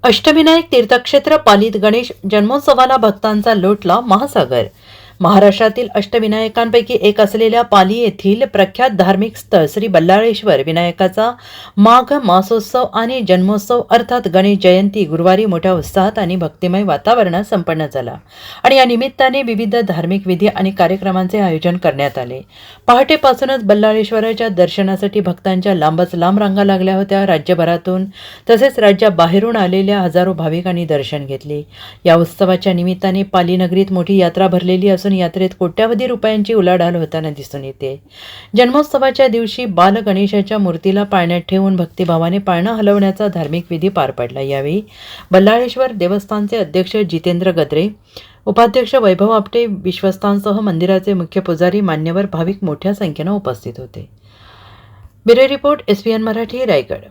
अष्टविनायक तीर्थक्षेत्र पालीत गणेश जन्मोत्सवाला भक्तांचा लोटला महासागर। महाराष्ट्रातील अष्टविनायकांपैकी एक असलेल्या पाली येथील प्रख्यात धार्मिक स्थळ श्री बल्लाळेश्वर विनायकाचा माघ मासोत्सव आणि जन्मोत्सव अर्थात गणेश जयंती गुरुवारी मोठ्या उत्साहात आणि भक्तिमय वातावरणात संपन्न झाला आणि या निमित्ताने विविध धार्मिक विधी आणि कार्यक्रमांचे आयोजन करण्यात आले। पहाटेपासूनच बल्लाळेश्वराच्या दर्शनासाठी भक्तांच्या लांबच लांब रांगा लागल्या होत्या। राज्यभरातून तसेच राज्याबाहेरून आलेल्या हजारो भाविकांनी दर्शन घेतले। या उत्सवाच्या निमित्ताने पाली नगरीत मोठी यात्रा भरलेली असून यात्रेत कोट्यावधी रुपयांची उलाढाल होताना दिसून येते। जन्मोत्सवाच्या दिवशी बाल गणेशाच्या मूर्तीला पाळण्यात ठेवून भक्तिभावाने पाळणा हलवण्याचा धार्मिक विधी पार पडला। यावेळी बल्लाळेश्वर देवस्थानचे अध्यक्ष जितेंद्र गद्रे, उपाध्यक्ष वैभव आपटे, विश्वस्तांसह मंदिराचे मुख्य पुजारी, मान्यवर भाविक मोठ्या संख्येने उपस्थित होते। Bureau report SVN Marathi, Raigad.